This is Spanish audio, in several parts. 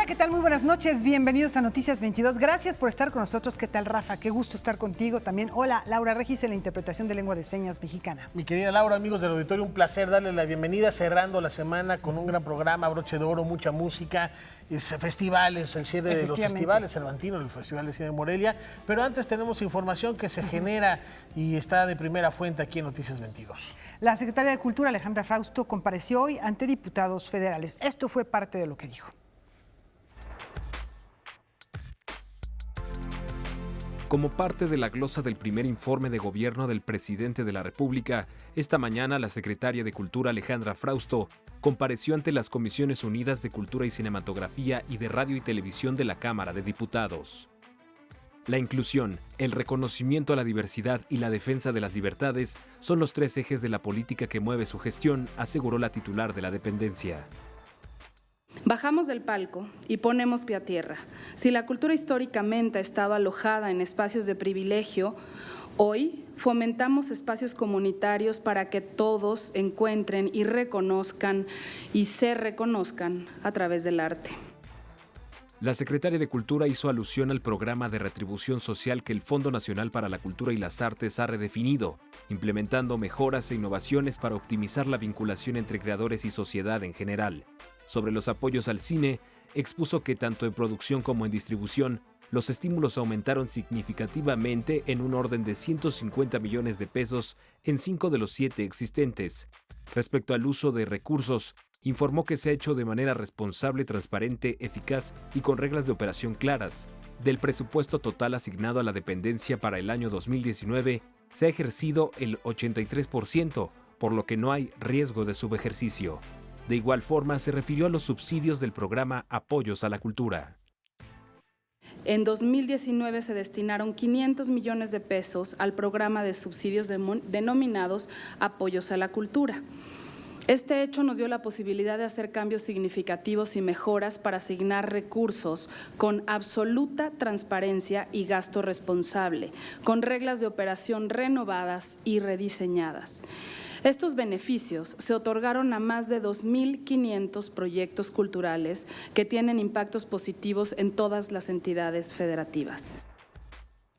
Hola, ¿qué tal? Muy buenas noches. Bienvenidos a Noticias 22. Gracias por estar con nosotros. ¿Qué tal, Rafa? Qué gusto estar contigo también. Hola, Laura Regis en la interpretación de lengua de señas mexicana. Mi querida Laura, amigos del auditorio, un placer darle la bienvenida, cerrando la semana con un gran programa, broche de oro, mucha música, festivales, el cierre de los festivales, Cervantino, el Festival de Cine de Morelia. Pero antes tenemos información que se genera y está de primera fuente aquí en Noticias 22. La secretaria de Cultura, Alejandra Frausto, compareció hoy ante diputados federales. Esto fue parte de lo que dijo. Como parte de la glosa del primer informe de gobierno del presidente de la República, esta mañana la secretaria de Cultura Alejandra Frausto compareció ante las Comisiones Unidas de Cultura y Cinematografía y de Radio y Televisión de la Cámara de Diputados. La inclusión, el reconocimiento a la diversidad y la defensa de las libertades son los tres ejes de la política que mueve su gestión, aseguró la titular de la dependencia. Bajamos del palco y ponemos pie a tierra. Si la cultura históricamente ha estado alojada en espacios de privilegio, hoy fomentamos espacios comunitarios para que todos encuentren y reconozcan y se reconozcan a través del arte. La secretaria de Cultura hizo alusión al programa de retribución social que el Fondo Nacional para la Cultura y las Artes ha redefinido, implementando mejoras e innovaciones para optimizar la vinculación entre creadores y sociedad en general. Sobre los apoyos al cine, expuso que tanto en producción como en distribución, los estímulos aumentaron significativamente en un orden de 150 millones de pesos en 5 de los 7 existentes. Respecto al uso de recursos, informó que se ha hecho de manera responsable, transparente, eficaz y con reglas de operación claras. Del presupuesto total asignado a la dependencia para el año 2019, se ha ejercido el 83%, por lo que no hay riesgo de subejercicio. De igual forma, se refirió a los subsidios del programa Apoyos a la Cultura. En 2019 se destinaron 500 millones de pesos al programa de subsidios denominados Apoyos a la Cultura. Este hecho nos dio la posibilidad de hacer cambios significativos y mejoras para asignar recursos con absoluta transparencia y gasto responsable, con reglas de operación renovadas y rediseñadas. Estos beneficios se otorgaron a más de 2.500 proyectos culturales que tienen impactos positivos en todas las entidades federativas.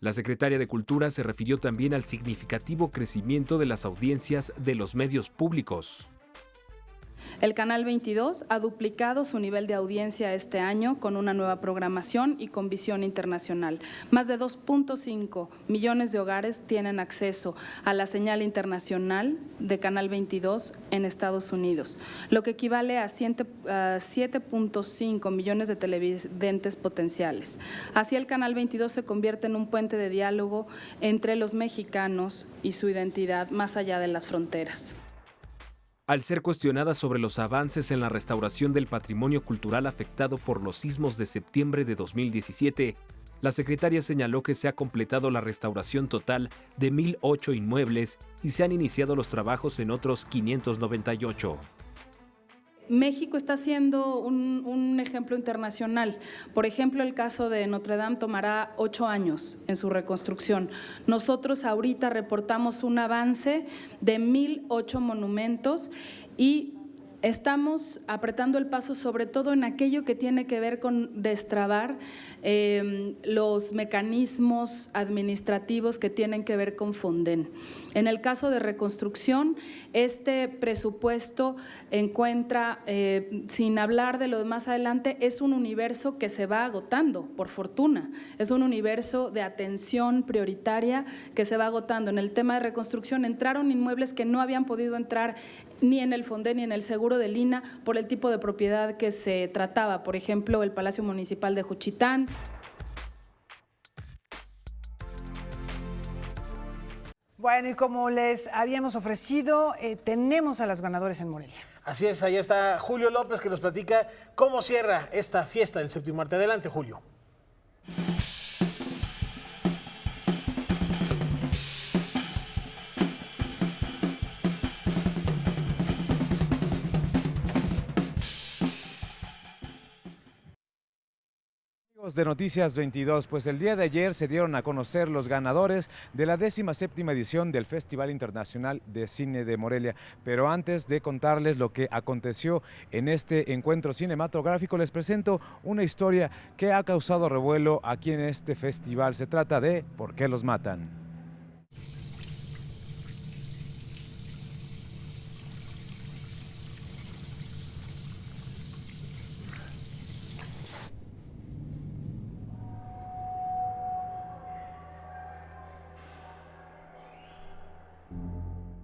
La secretaria de Cultura se refirió también al significativo crecimiento de las audiencias de los medios públicos. El Canal 22 ha duplicado su nivel de audiencia este año con una nueva programación y con visión internacional. Más de 2.5 millones de hogares tienen acceso a la señal internacional de Canal 22 en Estados Unidos, lo que equivale a 7.5 millones de televidentes potenciales. Así el Canal 22 se convierte en un puente de diálogo entre los mexicanos y su identidad más allá de las fronteras. Al ser cuestionada sobre los avances en la restauración del patrimonio cultural afectado por los sismos de septiembre de 2017, la secretaria señaló que se ha completado la restauración total de 1.008 inmuebles y se han iniciado los trabajos en otros 598. México está siendo un ejemplo internacional. Por ejemplo, el caso de Notre Dame tomará 8 años en su reconstrucción. Nosotros ahorita reportamos un avance de 1.008 monumentos y estamos apretando el paso sobre todo en aquello que tiene que ver con destrabar los mecanismos administrativos que tienen que ver con Fonden. En el caso de reconstrucción, este presupuesto encuentra, sin hablar de lo de más adelante, es un universo que se va agotando, por fortuna. Es un universo de atención prioritaria que se va agotando. En el tema de reconstrucción entraron inmuebles que no habían podido entrar ni en el Fonden ni en el seguro del INA por el tipo de propiedad que se trataba, por ejemplo, el Palacio Municipal de Juchitán. Bueno, y como les habíamos ofrecido, tenemos a los ganadores en Morelia. Así es, allá está Julio López que nos platica cómo cierra esta fiesta del séptimo arte. Adelante, Julio. Amigos de Noticias 22, pues el día de ayer se dieron a conocer los ganadores de la 17ª edición del Festival Internacional de Cine de Morelia. Pero antes de contarles lo que aconteció en este encuentro cinematográfico, les presento una historia que ha causado revuelo aquí en este festival. Se trata de ¿Por qué los matan?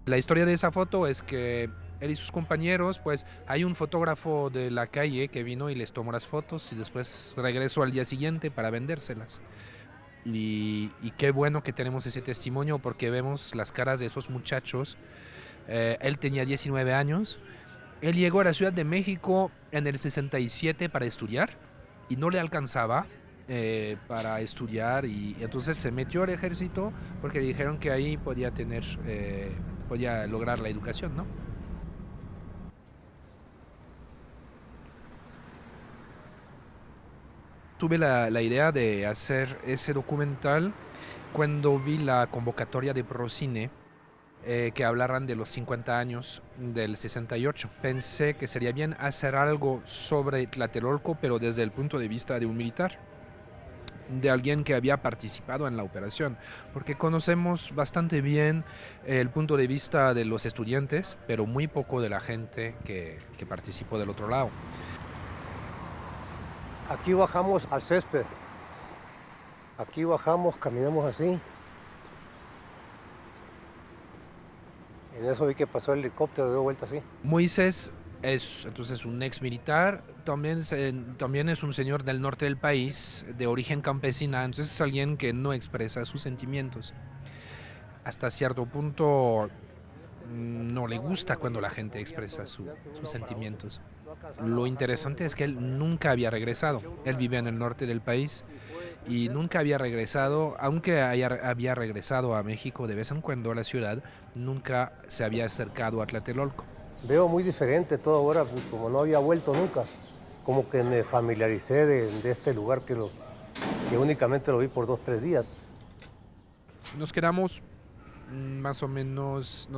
La historia de esa foto es que él y sus compañeros, pues hay un fotógrafo de la calle que vino y les tomó las fotos y después regresó al día siguiente para vendérselas. Y qué bueno que tenemos ese testimonio porque vemos las caras de esos muchachos. Él tenía 19 años, él llegó a la Ciudad de México en el 67 para estudiar y no le alcanzaba para estudiar y entonces se metió al ejército porque le dijeron que ahí podía lograr la educación, ¿no? Tuve la idea de hacer ese documental cuando vi la convocatoria de Procine que hablaran de los 50 años del 68. Pensé que sería bien hacer algo sobre Tlatelolco, pero desde el punto de vista de un militar, de alguien que había participado en la operación, porque conocemos bastante bien el punto de vista de los estudiantes, pero muy poco de la gente que participó del otro lado. Aquí bajamos al césped, aquí bajamos, caminamos así. En eso vi que pasó el helicóptero, dio vuelta así. Moisés es entonces un ex militar, también es un señor del norte del país, de origen campesina, entonces es alguien que no expresa sus sentimientos. Hasta cierto punto no le gusta cuando la gente expresa sus sentimientos. Lo interesante es que él nunca había regresado, él vive en el norte del país y nunca había regresado, aunque había regresado a México de vez en cuando a la ciudad, nunca se había acercado a Tlatelolco. Veo muy diferente todo ahora, como no había vuelto nunca. Como que me familiaricé de este lugar que únicamente lo vi por 2 o 3 días. Nos quedamos más o menos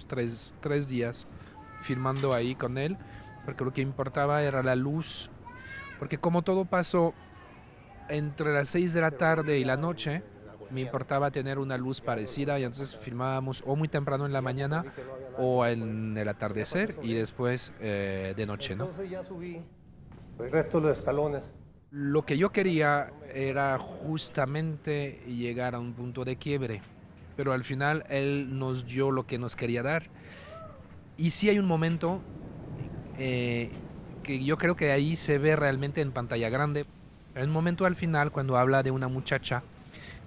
3 días filmando ahí con él, porque lo que importaba era la luz, porque como todo pasó entre las 6 de la tarde y la noche, me importaba tener una luz parecida y entonces filmábamos o muy temprano en la mañana o en el atardecer y después de noche, ¿no? Entonces ya subí el resto de los escalones. Lo que yo quería era justamente llegar a un punto de quiebre, pero al final él nos dio lo que nos quería dar. Y sí hay un momento que yo creo que ahí se ve realmente en pantalla grande. Hay un momento al final cuando habla de una muchacha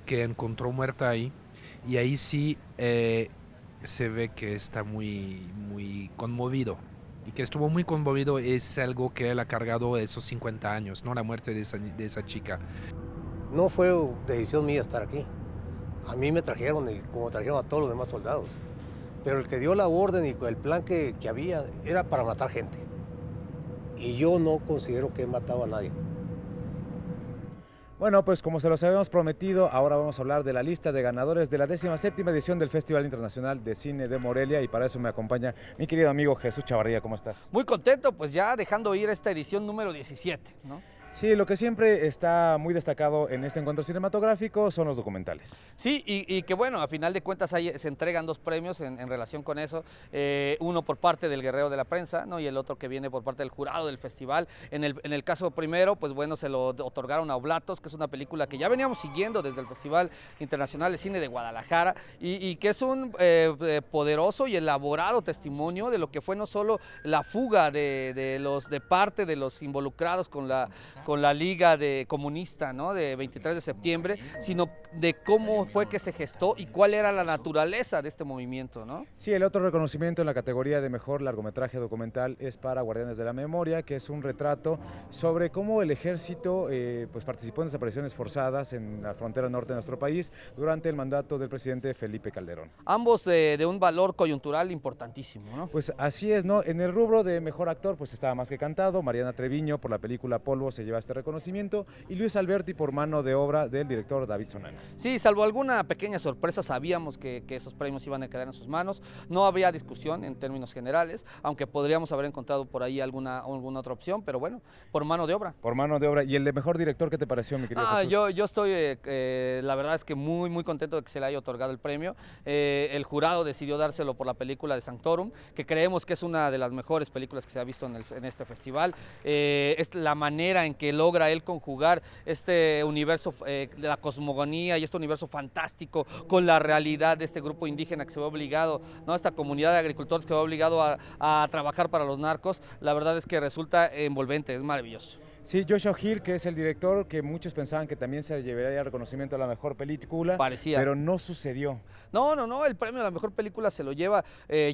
que encontró muerta ahí y ahí sí se ve que está muy conmovido y que estuvo muy conmovido. Es algo que él ha cargado esos 50 años, ¿no? La muerte de esa chica. No fue decisión mía estar aquí. A mí me trajeron, como trajeron a todos los demás soldados. Pero el que dio la orden y el plan que había era para matar gente. Y yo no considero que he matado a nadie. Bueno, pues como se los habíamos prometido, ahora vamos a hablar de la lista de ganadores de la 17ª edición del Festival Internacional de Cine de Morelia y para eso me acompaña mi querido amigo Jesús Chavarría. ¿Cómo estás? Muy contento, pues ya dejando ir esta edición número 17, ¿no? Sí, lo que siempre está muy destacado en este encuentro cinematográfico son los documentales. Sí, y que bueno, a final de cuentas se entregan 2 premios en relación con eso, uno por parte del Guerrero de la Prensa, ¿no? Y el otro que viene por parte del jurado del festival. En el caso primero, pues bueno, se lo otorgaron a Oblatos, que es una película que ya veníamos siguiendo desde el Festival Internacional de Cine de Guadalajara y que es un poderoso y elaborado testimonio de lo que fue no solo la fuga de parte de los involucrados con la Liga Comunista, ¿no? De 23 de septiembre, sino de cómo fue que se gestó y cuál era la naturaleza de este movimiento, ¿no? Sí, el otro reconocimiento en la categoría de mejor largometraje documental es para Guardianes de la Memoria, que es un retrato sobre cómo el ejército pues participó en desapariciones forzadas en la frontera norte de nuestro país durante el mandato del presidente Felipe Calderón. Ambos de un valor coyuntural importantísimo, ¿no? Pues así es, ¿no? En el rubro de mejor actor, pues estaba más que cantado. Mariana Treviño por la película Polvo se lleva este reconocimiento, y Luis Alberti por mano de obra del director David Sonana. Sí, salvo alguna pequeña sorpresa, sabíamos que esos premios iban a quedar en sus manos. No habría discusión en términos generales, aunque podríamos haber encontrado por ahí alguna otra opción, pero bueno, por mano de obra. Por mano de obra. ¿Y el de mejor director qué te pareció, mi querido Jesús? Yo estoy, la verdad es que muy contento de que se le haya otorgado el premio. El jurado decidió dárselo por la película de Sanctorum, que creemos que es una de las mejores películas que se ha visto en este festival. Es la manera en que logra él conjugar este universo, la cosmogonía y este universo fantástico con la realidad de este grupo indígena que se ve obligado, ¿no? Esta comunidad de agricultores que se ve obligado a trabajar para los narcos. La verdad es que resulta envolvente, es maravilloso. Sí, Joshua Hill, que es el director, que muchos pensaban que también se llevaría el reconocimiento a la mejor película. Parecía. Pero no sucedió. No, el premio a la mejor película se lo lleva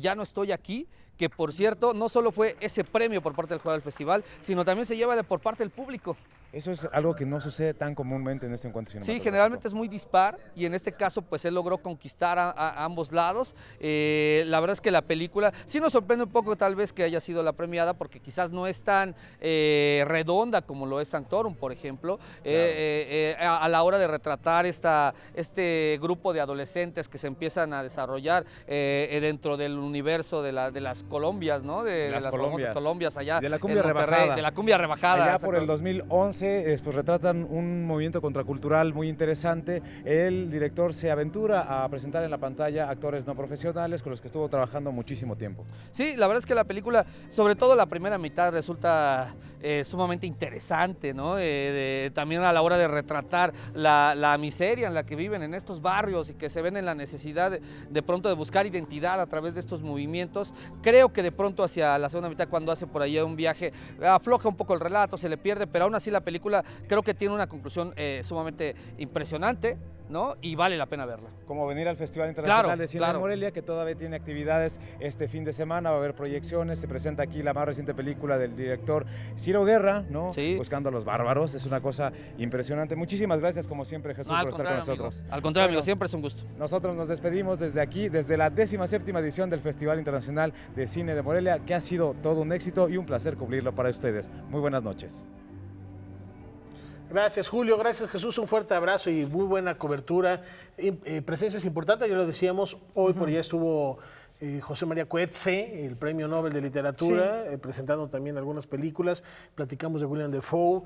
Ya no estoy aquí, que por cierto no solo fue ese premio por parte del jurado del festival, sino también se lleva por parte del público. Eso es algo que no sucede tan comúnmente en este encuentro cinematográfico. Sí, generalmente es muy dispar y en este caso pues él logró conquistar a ambos lados. La verdad es que la película sí nos sorprende un poco tal vez que haya sido la premiada porque quizás no es tan redonda como lo es Sanctorum, por ejemplo, claro. A la hora de retratar este grupo de adolescentes que se empiezan a desarrollar dentro del universo de las Colombias, ¿no? De las famosas Colombias allá. De la cumbia rebajada. De la cumbia rebajada. Allá por el 2011, pues retratan un movimiento contracultural muy interesante. El director se aventura a presentar en la pantalla actores no profesionales con los que estuvo trabajando muchísimo tiempo. Sí, la verdad es que la película, sobre todo la primera mitad, resulta sumamente interesante, ¿no? También a la hora de retratar la miseria en la que viven en estos barrios y que se ven en la necesidad de pronto de buscar identidad a través de estos movimientos. Creo que de pronto hacia la segunda mitad, cuando hace por ahí un viaje, afloja un poco el relato, se le pierde, pero aún así la película creo que tiene una conclusión sumamente impresionante, ¿no? Y vale la pena verla. Como venir al Festival Internacional de Cine de Morelia, que todavía tiene actividades este fin de semana, va a haber proyecciones, se presenta aquí la más reciente película del director Ciro Guerra, ¿no? Sí. Buscando a los bárbaros, es una cosa impresionante. Muchísimas gracias, como siempre, Jesús, por estar con nosotros. Al contrario, amigo, siempre es un gusto. Nosotros nos despedimos desde aquí, desde la 17ª edición del Festival Internacional de Cine de Morelia, que ha sido todo un éxito y un placer cubrirlo para ustedes. Muy buenas noches. Gracias, Julio. Gracias, Jesús. Un fuerte abrazo y muy buena cobertura. Presencias importantes, ya lo decíamos. Hoy por allá estuvo José María Coetzee, el Premio Nobel de Literatura, sí. Presentando también algunas películas. Platicamos de William Dafoe.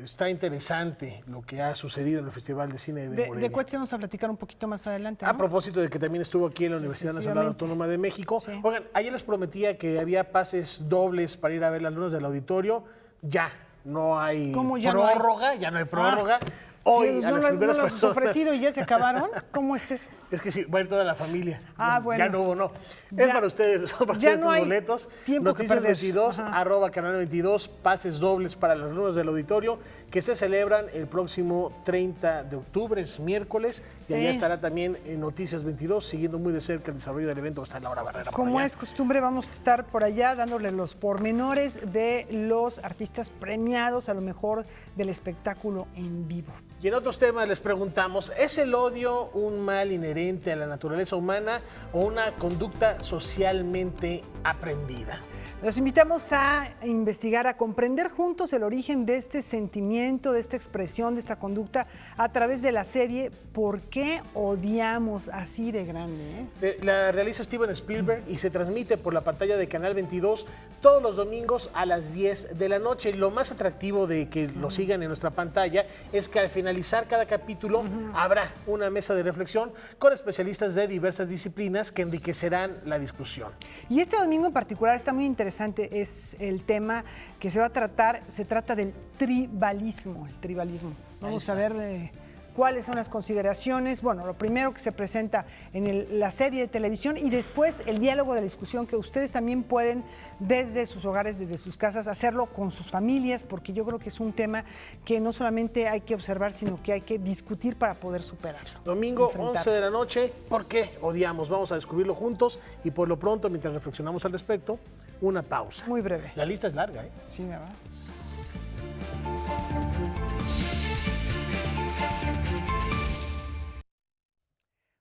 Está interesante lo que ha sucedido en el Festival de Cine de Morelia. De Coetzee vamos a platicar un poquito más adelante, ¿no? A propósito de que también estuvo aquí en la Universidad Nacional Autónoma de México. Sí. Oigan, ayer les prometía que había pases dobles para ir a ver las lunas del auditorio. Ya. No hay prórroga, ya no hay prórroga. Hoy, ¿no las has ofrecido y ya se acabaron? ¿Cómo es eso? Es que sí, va a ir toda la familia. Bueno. Ya no hubo, no. Es para ustedes, son para ustedes los boletos. Noticias 22, @canal 22, pases dobles para las lunas del auditorio, que se celebran el próximo 30 de octubre, es miércoles. Sí. Y allá estará también en Noticias 22, siguiendo muy de cerca el desarrollo del evento. Va a estar Laura Barrera. Como es costumbre, vamos a estar por allá dándole los pormenores de los artistas premiados, a lo mejor del espectáculo en vivo. Y en otros temas les preguntamos, ¿es el odio un mal inherente a la naturaleza humana o una conducta socialmente aprendida? Los invitamos a investigar, a comprender juntos el origen de este sentimiento, de esta expresión, de esta conducta a través de la serie ¿Por qué odiamos así de grande? La realiza Steven Spielberg y se transmite por la pantalla de Canal 22 todos los domingos a las 10 de la noche. Y lo más atractivo de que lo sigan en nuestra pantalla es que al finalizar cada capítulo habrá una mesa de reflexión con especialistas de diversas disciplinas que enriquecerán la discusión. Y este domingo en particular está muy interesante, es el tema que se va a tratar, se trata del tribalismo, el tribalismo. Vamos a ver cuáles son las consideraciones. Bueno, lo primero que se presenta en la serie de televisión y después el diálogo de la discusión que ustedes también pueden desde sus hogares, desde sus casas, hacerlo con sus familias, porque yo creo que es un tema que no solamente hay que observar, sino que hay que discutir para poder superarlo. Domingo, 11 de la noche, ¿por qué odiamos? Vamos a descubrirlo juntos y por lo pronto, mientras reflexionamos al respecto, una pausa. Muy breve. La lista es larga, ¿eh? Sí, ¿verdad?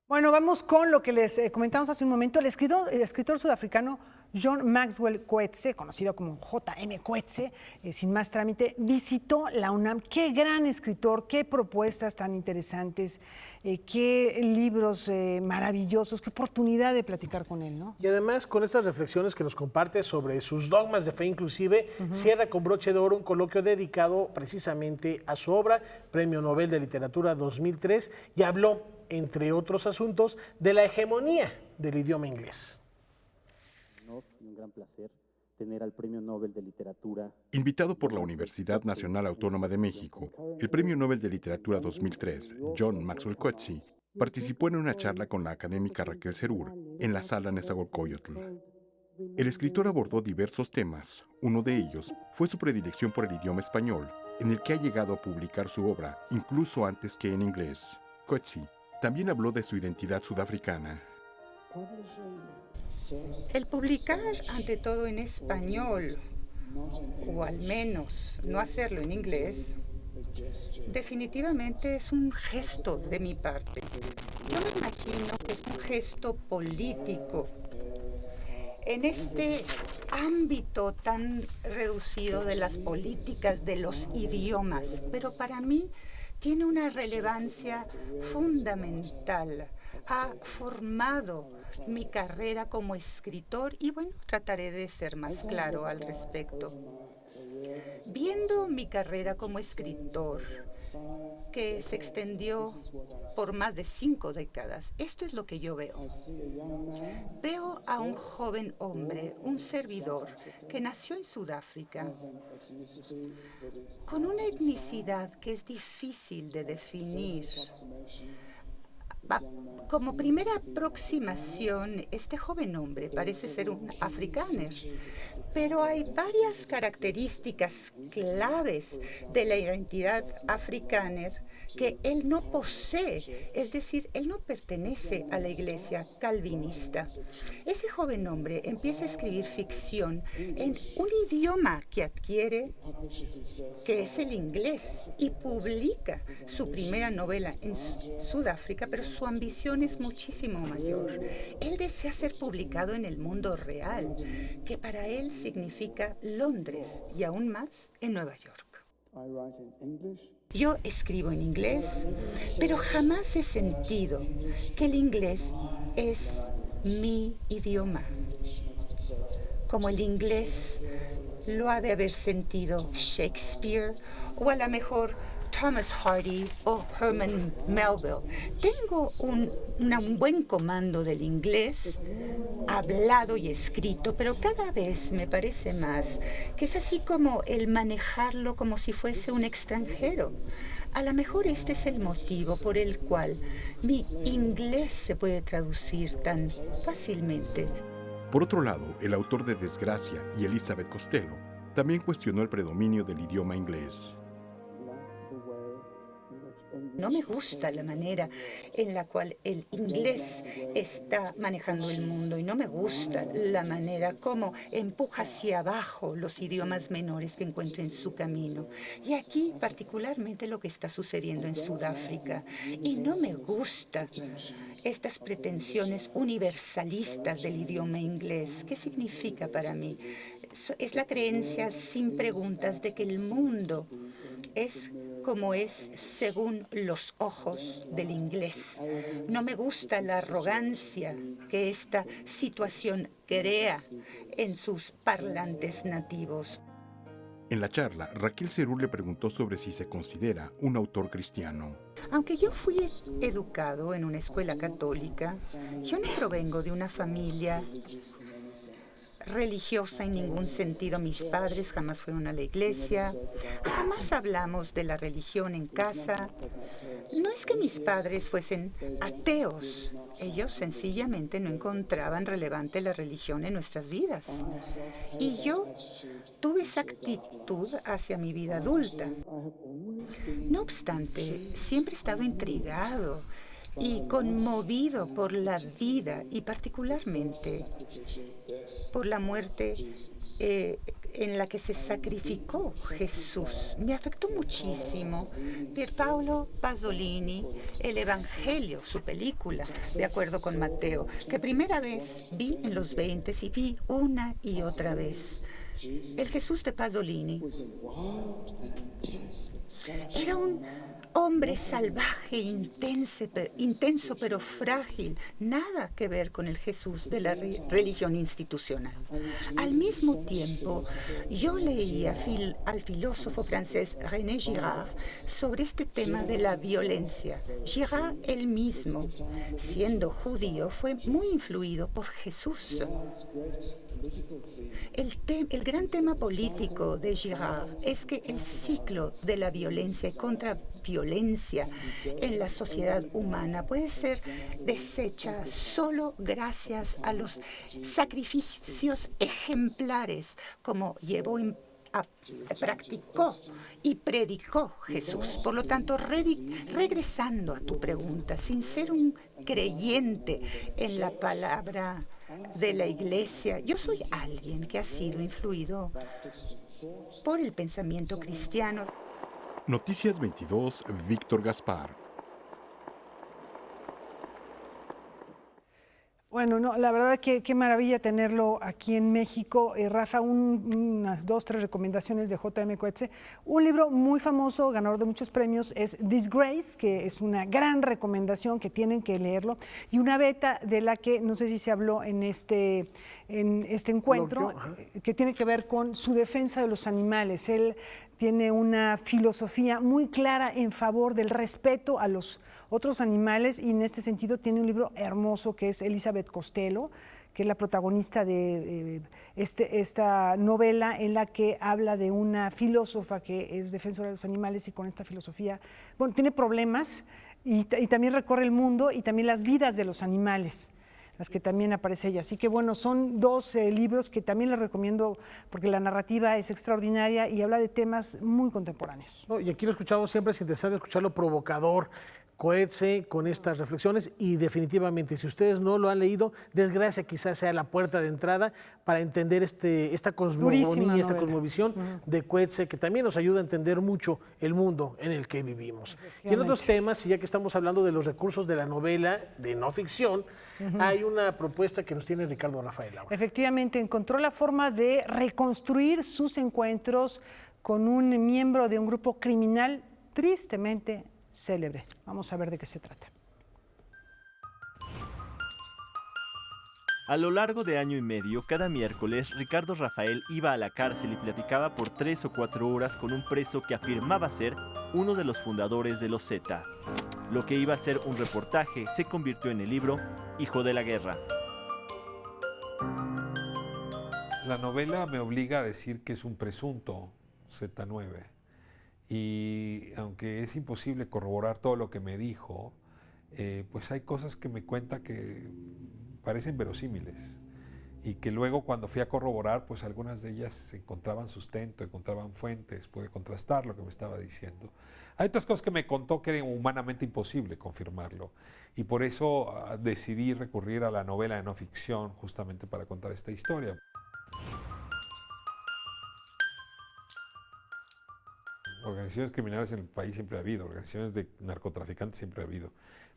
Bueno, vamos con lo que les comentamos hace un momento. El escritor sudafricano John Maxwell Coetzee, conocido como J.M. Coetzee, sin más trámite, visitó la UNAM. Qué gran escritor, qué propuestas tan interesantes, qué libros maravillosos, qué oportunidad de platicar con él, ¿no? Y además, con estas reflexiones que nos comparte sobre sus dogmas de fe inclusive, cierra con broche de oro un coloquio dedicado precisamente a su obra, Premio Nobel de Literatura 2003, y habló, entre otros asuntos, de la hegemonía del idioma inglés. Un gran placer tener al Premio Nobel de Literatura. Invitado por la Universidad Nacional Autónoma de México, el Premio Nobel de Literatura 2003, John Maxwell Coetzee, participó en una charla con la académica Raquel Serur en la Sala Nezahualcóyotl. El escritor abordó diversos temas. Uno de ellos fue su predilección por el idioma español, en el que ha llegado a publicar su obra, incluso antes que en inglés. Coetzee también habló de su identidad sudafricana. El publicar ante todo en español, o al menos no hacerlo en inglés, definitivamente es un gesto de mi parte. Yo me imagino que es un gesto político. En este ámbito tan reducido de las políticas de los idiomas, pero para mí tiene una relevancia fundamental. Ha formado mi carrera como escritor y bueno, trataré de ser más claro al respecto. Viendo mi carrera como escritor, que se extendió por más de 5 décadas, esto es lo que yo veo. Veo a un joven hombre, un servidor, que nació en Sudáfrica, con una etnicidad que es difícil de definir. Como primera aproximación, este joven hombre parece ser un afrikáner, pero hay varias características claves de la identidad afrikáner que él no posee, es decir, él no pertenece a la iglesia calvinista. Ese joven hombre empieza a escribir ficción en un idioma que adquiere, que es el inglés, y publica su primera novela en Sudáfrica, pero su ambición es muchísimo mayor. Él desea ser publicado en el mundo real, que para él significa Londres y aún más en Nueva York. Yo escribo en inglés, pero jamás he sentido que el inglés es mi idioma, como el inglés lo ha de haber sentido Shakespeare o a lo mejor Thomas Hardy o Herman Melville. Tengo un buen comando del inglés, hablado y escrito, pero cada vez me parece más que es así como el manejarlo como si fuese un extranjero. A lo mejor este es el motivo por el cual mi inglés se puede traducir tan fácilmente. Por otro lado, el autor de Desgracia y Elizabeth Costello también cuestionó el predominio del idioma inglés. No me gusta la manera en la cual el inglés está manejando el mundo y no me gusta la manera como empuja hacia abajo los idiomas menores que encuentra en su camino. Y aquí particularmente lo que está sucediendo en Sudáfrica. Y no me gusta estas pretensiones universalistas del idioma inglés. ¿Qué significa para mí? Es la creencia sin preguntas de que el mundo es como es según los ojos del inglés. No me gusta la arrogancia que esta situación crea en sus parlantes nativos. En la charla, Raquel Serur le preguntó sobre si se considera un autor cristiano. Aunque yo fui educado en una escuela católica, yo no provengo de una familia religiosa en ningún sentido. Mis padres jamás fueron a la iglesia, jamás hablamos de la religión en casa. No es que mis padres fuesen ateos, ellos sencillamente no encontraban relevante la religión en nuestras vidas. Y yo tuve esa actitud hacia mi vida adulta. No obstante, siempre he estado intrigado y conmovido por la vida y particularmente por la muerte en la que se sacrificó Jesús. Me afectó muchísimo. Pierpaolo Pasolini, El Evangelio, su película, de acuerdo con Mateo, que primera vez vi en los 20 y vi una y otra vez. El Jesús de Pasolini era un hombre salvaje, intenso pero frágil, nada que ver con el Jesús de la religión institucional. Al mismo tiempo, yo leía al filósofo francés René Girard sobre este tema de la violencia. Girard él mismo, siendo judío, fue muy influido por Jesús. El gran tema político de Girard es que el ciclo de la violencia y contraviolencia en la sociedad humana puede ser deshecha solo gracias a los sacrificios ejemplares como practicó y predicó Jesús. Por lo tanto, regresando a tu pregunta, sin ser un creyente en la palabra de la Iglesia, yo soy alguien que ha sido influido por el pensamiento cristiano. Noticias 22, Víctor Gaspar. Bueno, no, la verdad que qué maravilla tenerlo aquí en México. Rafa, unas 2, 3 recomendaciones de J.M. Coetzee. Un libro muy famoso, ganador de muchos premios, es Disgrace, que es una gran recomendación que tienen que leerlo. Y una beta de la que no sé si se habló en este encuentro, que tiene que ver con su defensa de los animales. Él tiene una filosofía muy clara en favor del respeto a los otros animales, y en este sentido tiene un libro hermoso que es Elizabeth Costello, que es la protagonista de esta novela en la que habla de una filósofa que es defensora de los animales y con esta filosofía, bueno, tiene problemas y también recorre el mundo y también las vidas de los animales, las que también aparece ella. Así que bueno, son 2 libros que también les recomiendo porque la narrativa es extraordinaria y habla de temas muy contemporáneos. No, y aquí lo escuchamos siempre, es interesante escucharlo provocador, Coetzee, con estas reflexiones, y definitivamente, si ustedes no lo han leído, Desgracia quizás sea la puerta de entrada para entender esta cosmogonía, esta cosmovisión de Coetzee, que también nos ayuda a entender mucho el mundo en el que vivimos. Y en otros temas, y ya que estamos hablando de los recursos de la novela de no ficción, hay una propuesta que nos tiene Ricardo Rafael ahora. Efectivamente, encontró la forma de reconstruir sus encuentros con un miembro de un grupo criminal tristemente célebre. Vamos a ver de qué se trata. A lo largo de año y medio, cada miércoles, Ricardo Rafael iba a la cárcel y platicaba por 3 o 4 horas con un preso que afirmaba ser uno de los fundadores de los Zeta. Lo que iba a ser un reportaje se convirtió en el libro Hijo de la Guerra. La novela me obliga a decir que es un presunto Z9. Y aunque es imposible corroborar todo lo que me dijo, pues hay cosas que me cuenta que parecen verosímiles y que luego cuando fui a corroborar, pues algunas de ellas encontraban sustento, encontraban fuentes, pude contrastar lo que me estaba diciendo. Hay otras cosas que me contó que era humanamente imposible confirmarlo y por eso decidí recurrir a la novela de no ficción justamente para contar esta historia. Organizaciones criminales en el país siempre ha habido, organizaciones de narcotraficantes siempre ha habido,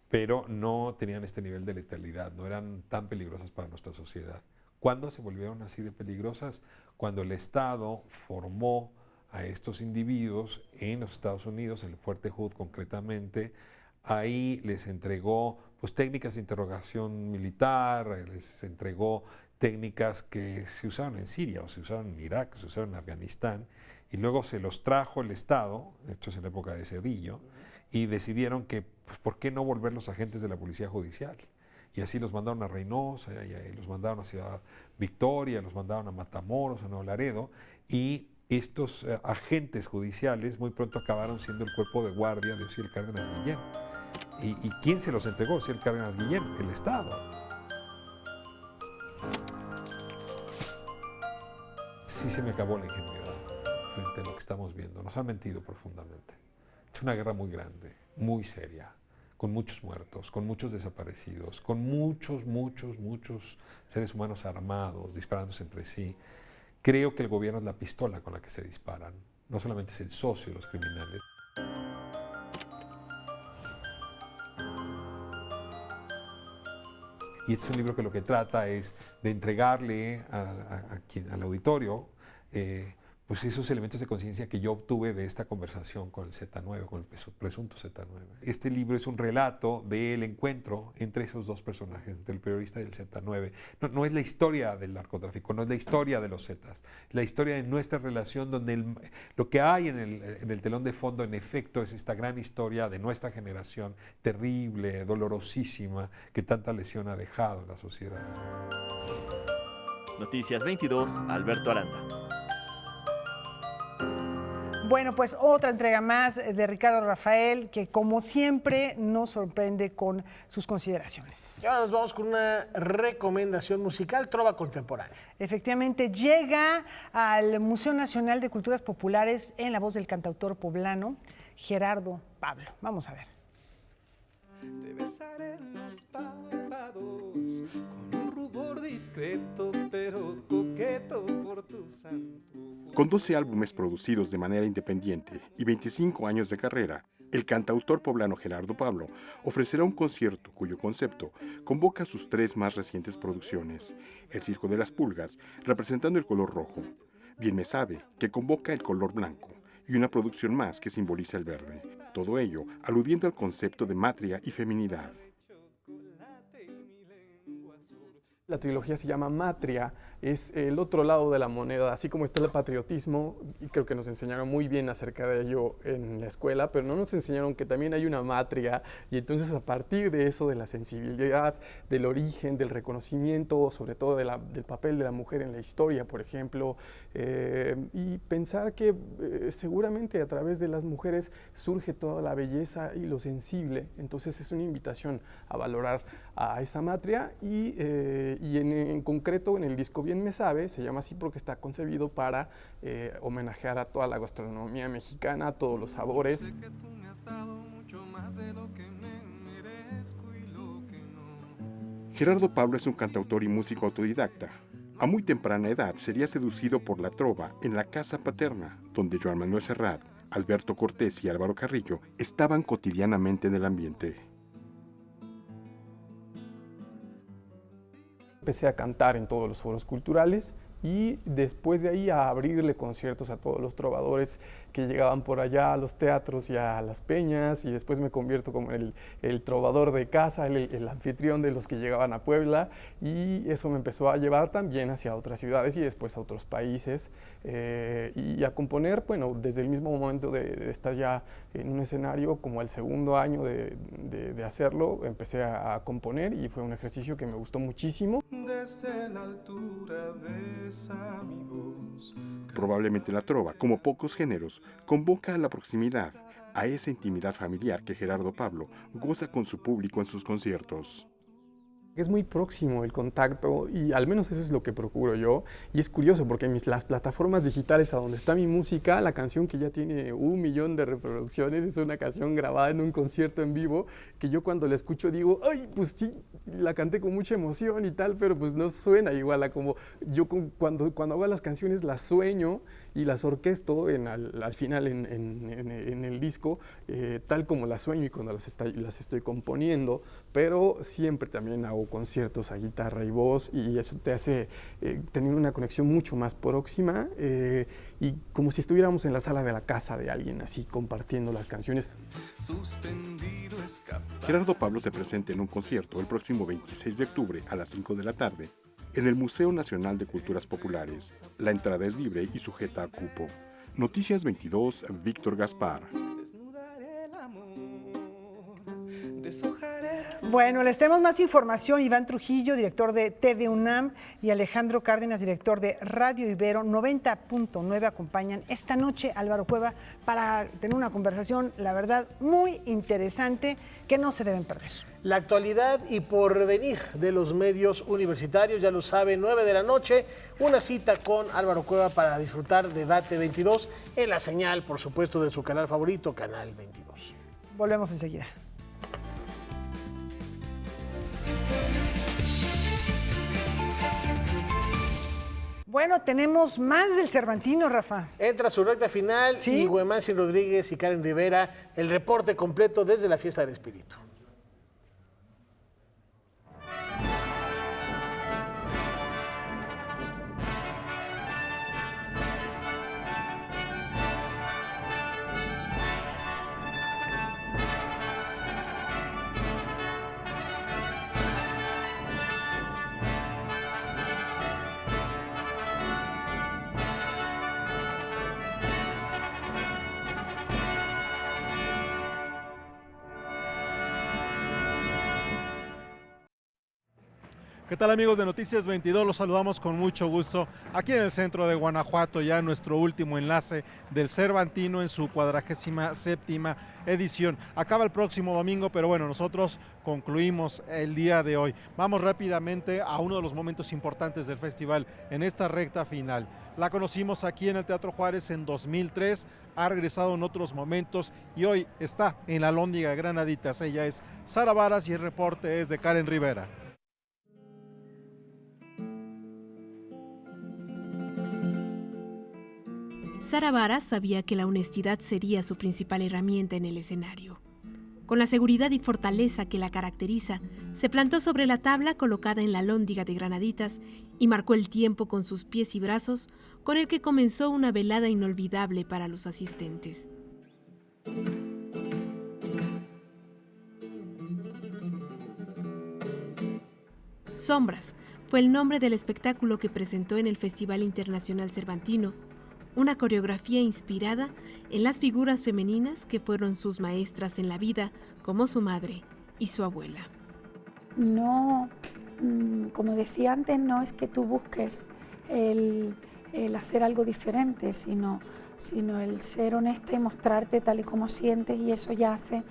pero no tenían este nivel de letalidad, no eran tan peligrosas para nuestra sociedad. ¿Cuándo se volvieron así de peligrosas? Cuando el Estado formó a estos individuos en los Estados Unidos, en el Fuerte Hood concretamente, ahí les entregó pues, técnicas de interrogación militar, les entregó técnicas que se usaban en Siria, o se usaban en Irak, se usaban en Afganistán, y luego se los trajo el Estado, esto es en la época de Cedillo, y decidieron que, pues, ¿por qué no volver los agentes de la Policía Judicial? Y así los mandaron a Reynosa, y los mandaron a Ciudad Victoria, los mandaron a Matamoros, a Nuevo Laredo, y estos agentes judiciales muy pronto acabaron siendo el cuerpo de guardia de Ociel Cárdenas Guillén. ¿Y quién se los entregó? Ociel Cárdenas Guillén, el Estado. Sí se me acabó la ingenuidad frente a lo que estamos viendo. Nos han mentido profundamente. Es una guerra muy grande, muy seria, con muchos muertos, con muchos desaparecidos, con muchos seres humanos armados, disparándose entre sí, Creo que el gobierno es la pistola con la que se disparan. No solamente es el socio de los criminales. Y este es un libro que lo que trata es de entregarle al auditorio pues esos elementos de conciencia que yo obtuve de esta conversación con el Z9, con el presunto Z9. Este libro es un relato del encuentro entre esos dos personajes, entre el periodista y el Z9. No es la historia del narcotráfico, no es la historia de los Zetas, es la historia de nuestra relación donde lo que hay en el telón de fondo, en efecto, es esta gran historia de nuestra generación, terrible, dolorosísima, que tanta lesión ha dejado en la sociedad. Noticias 22, Alberto Aranda. Bueno, pues otra entrega más de Ricardo Rafael, que como siempre nos sorprende con sus consideraciones. Y ahora nos vamos con una recomendación musical, trova contemporánea. Efectivamente, llega al Museo Nacional de Culturas Populares en la voz del cantautor poblano Gerardo Pablo. Vamos a ver. Te besaré en los párpados con un rubor discreto pero coqueto por tu santo. Con 12 álbumes producidos de manera independiente y 25 años de carrera, el cantautor poblano Gerardo Pablo ofrecerá un concierto cuyo concepto convoca sus 3 más recientes producciones: El Circo de las Pulgas, representando el color rojo; Bien me sabe, que convoca el color blanco; y una producción más que simboliza el verde. Todo ello aludiendo al concepto de matria y feminidad. La trilogía se llama Matria, es el otro lado de la moneda, así como está el patriotismo, y creo que nos enseñaron muy bien acerca de ello en la escuela, pero no nos enseñaron que también hay una matria, y entonces a partir de eso, de la sensibilidad, del origen, del reconocimiento, sobre todo del papel de la mujer en la historia, por ejemplo, y pensar que seguramente a través de las mujeres surge toda la belleza y lo sensible, entonces es una invitación a valorar a esa matria y en concreto en el disco Bien me sabe, se llama así porque está concebido para homenajear a toda la gastronomía mexicana, a todos los sabores. Gerardo Pablo es un cantautor y músico autodidacta. A muy temprana edad sería seducido por la trova en la casa paterna, donde Joan Manuel Serrat, Alberto Cortés y Álvaro Carrillo estaban cotidianamente en el ambiente. Empecé a cantar en todos los foros culturales y después de ahí a abrirle conciertos a todos los trovadores que llegaban por allá a los teatros y a las peñas, y después me convierto como el trovador de casa, el anfitrión de los que llegaban a Puebla, y eso me empezó a llevar también hacia otras ciudades y después a otros países y a componer, bueno, desde el mismo momento de estar ya en un escenario, como el segundo año de hacerlo, empecé a componer y fue un ejercicio que me gustó muchísimo. Desde la altura besa mi voz. Probablemente la trova, como pocos géneros, convoca a la proximidad, a esa intimidad familiar que Gerardo Pablo goza con su público en sus conciertos. Es muy próximo el contacto y al menos eso es lo que procuro yo, y es curioso porque las plataformas digitales a donde está mi música, la canción que ya tiene 1 millón de reproducciones es una canción grabada en un concierto en vivo que yo cuando la escucho digo, ay, pues sí, la canté con mucha emoción y tal, pero pues no suena igual a como yo cuando hago las canciones las sueño y las orquesto al final en el disco, tal como las sueño y cuando las estoy componiendo, pero siempre también hago conciertos a guitarra y voz y eso te hace tener una conexión mucho más próxima y como si estuviéramos en la sala de la casa de alguien, así compartiendo las canciones. Gerardo Pablo se presenta en un concierto el próximo 26 de octubre a las 5 de la tarde en el Museo Nacional de Culturas Populares. La entrada es libre y sujeta a cupo. Noticias 22, Víctor Gaspar. Bueno, les tenemos más información. Iván Trujillo, director de TV UNAM, y Alejandro Cárdenas, director de Radio Ibero 90.9, acompañan esta noche a Álvaro Cueva para tener una conversación, la verdad, muy interesante que no se deben perder. La actualidad y porvenir de los medios universitarios, ya lo saben, 9 de la noche, una cita con Álvaro Cueva para disfrutar Debate 22 en la señal, por supuesto, de su canal favorito, Canal 22. Volvemos enseguida. Bueno, tenemos más del Cervantino, Rafa. Entra su recta final y Güemansi Rodríguez y Karen Rivera, el reporte completo desde la Fiesta del Espíritu. ¿Qué tal, amigos de Noticias 22? Los saludamos con mucho gusto aquí en el centro de Guanajuato, ya nuestro último enlace del Cervantino en su 47ª edición. Acaba el próximo domingo, pero bueno, nosotros concluimos el día de hoy. Vamos rápidamente a uno de los momentos importantes del festival en esta recta final. La conocimos aquí en el Teatro Juárez en 2003, ha regresado en otros momentos y hoy está en la Alhóndiga de Granaditas. Ella es Sara Varas y el reporte es de Karen Rivera. Sara Varas sabía que la honestidad sería su principal herramienta en el escenario. Con la seguridad y fortaleza que la caracteriza, se plantó sobre la tabla colocada en la Alhóndiga de Granaditas y marcó el tiempo con sus pies y brazos, con el que comenzó una velada inolvidable para los asistentes. Sombras fue el nombre del espectáculo que presentó en el Festival Internacional Cervantino, una coreografía inspirada en las figuras femeninas que fueron sus maestras en la vida, como su madre y su abuela. No, como decía antes, no es que tú busques el hacer algo diferente, sino el ser honesta y mostrarte tal y como sientes, y eso ya hace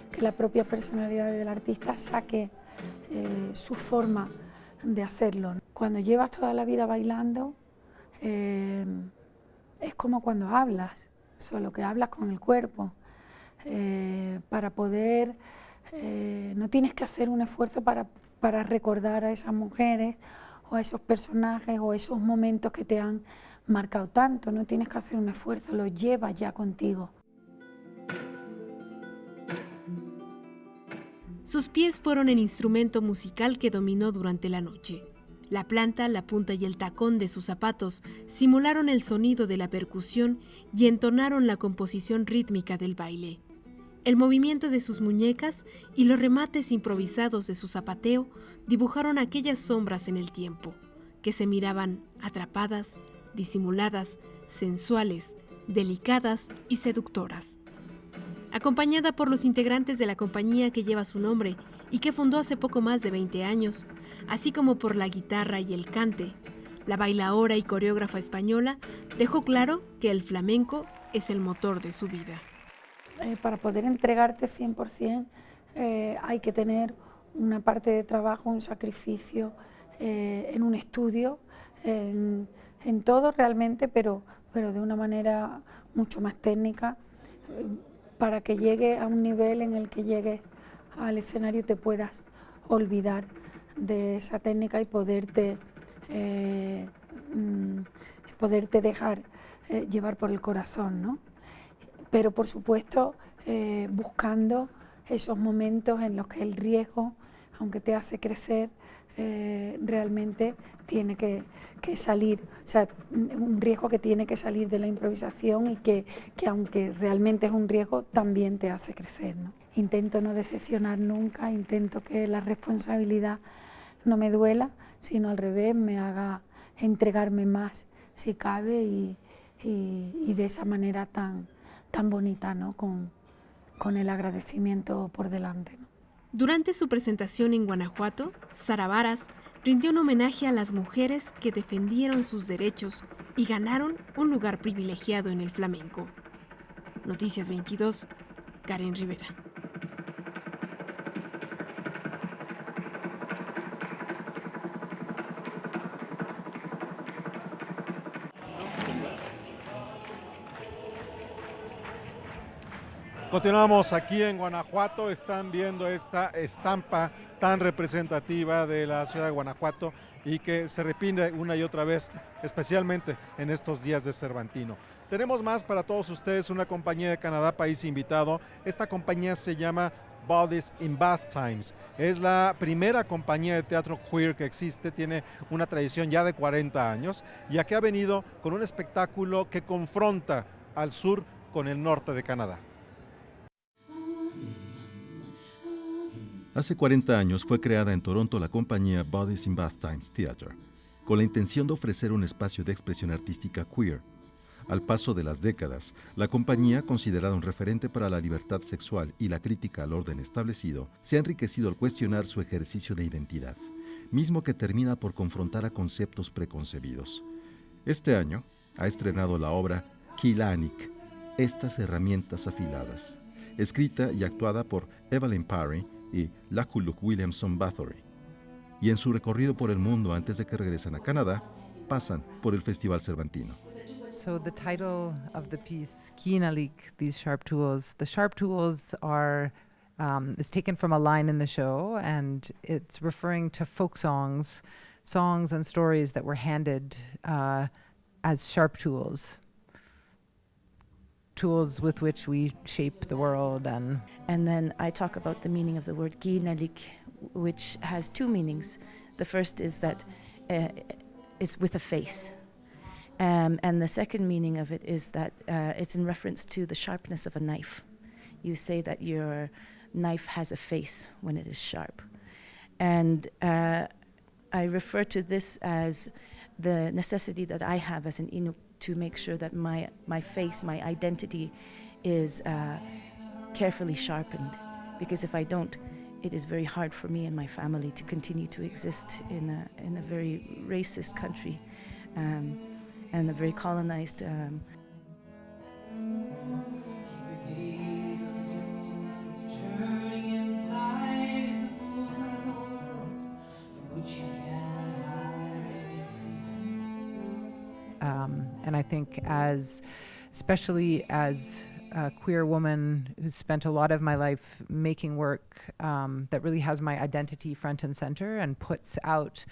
que la propia personalidad del artista saque su forma de hacerlo. Cuando llevas toda la vida bailando, es como cuando hablas, solo que hablas con el cuerpo. Para poder, no tienes que hacer un esfuerzo para recordar a esas mujeres o a esos personajes o esos momentos que te han marcado tanto, no tienes que hacer un esfuerzo, lo llevas ya contigo. Sus pies fueron el instrumento musical que dominó durante la noche. La planta, la punta y el tacón de sus zapatos simularon el sonido de la percusión y entonaron la composición rítmica del baile. El movimiento de sus muñecas y los remates improvisados de su zapateo dibujaron aquellas sombras en el tiempo, que se miraban atrapadas, disimuladas, sensuales, delicadas y seductoras. Acompañada por los integrantes de la compañía que lleva su nombre y que fundó hace poco más de 20 años, así como por la guitarra y el cante, la bailaora y coreógrafa española dejó claro que el flamenco es el motor de su vida. Para poder entregarte 100%, hay que tener una parte de trabajo, un sacrificio en un estudio, en todo realmente, pero de una manera mucho más técnica, para que llegue a un nivel en el que llegues al escenario te puedas olvidar de esa técnica y poderte dejar llevar por el corazón, ¿no? Pero por supuesto buscando esos momentos en los que el riesgo, aunque te hace crecer, realmente tiene que salir, o sea, un riesgo que tiene que salir de la improvisación y que aunque realmente es un riesgo, también te hace crecer, ¿no? Intento no decepcionar nunca, intento que la responsabilidad no me duela, sino al revés, me haga entregarme más si cabe y de esa manera tan bonita, ¿no? Con el agradecimiento por delante, ¿no? Durante su presentación en Guanajuato, Sara Varas rindió un homenaje a las mujeres que defendieron sus derechos y ganaron un lugar privilegiado en el flamenco. Noticias 22, Karen Rivera. Continuamos aquí en Guanajuato, están viendo esta estampa tan representativa de la ciudad de Guanajuato y que se repite una y otra vez, especialmente en estos días de Cervantino. Tenemos más para todos ustedes, una compañía de Canadá, país invitado. Esta compañía se llama Bodies in Bath Times. Es la primera compañía de teatro queer que existe, tiene una tradición ya de 40 años y aquí ha venido con un espectáculo que confronta al sur con el norte de Canadá. Hace 40 años fue creada en Toronto la compañía Bodies in Bath Times Theatre, con la intención de ofrecer un espacio de expresión artística queer. Al paso de las décadas, la compañía, considerada un referente para la libertad sexual y la crítica al orden establecido, se ha enriquecido al cuestionar su ejercicio de identidad, mismo que termina por confrontar a conceptos preconcebidos. Este año ha estrenado la obra Kilanik, Estas herramientas afiladas, escrita y actuada por Evelyn Parry y Lakuluk Williamson Bathory. Y en su recorrido por el mundo antes de que regresen a Canadá, pasan por el Festival Cervantino. So the title of the piece, Kiinalik, these sharp tools. The sharp tools are is taken from a line in the show, and it's referring to folk songs and stories that were handed as sharp tools with which we shape the world. And then I talk about the meaning of the word Kiinalik, which has two meanings. The first is that it's with a face. And the second meaning of it is that it's in reference to the sharpness of a knife. You say that your knife has a face when it is sharp. And I refer to this as the necessity that I have as an Inuk to make sure that my face, my identity is carefully sharpened. Because if I don't, it is very hard for me and my family to continue to exist in a very racist country. And a very colonized. And I think especially as a queer woman who's spent a lot of my life making work that really has my identity front and center and puts out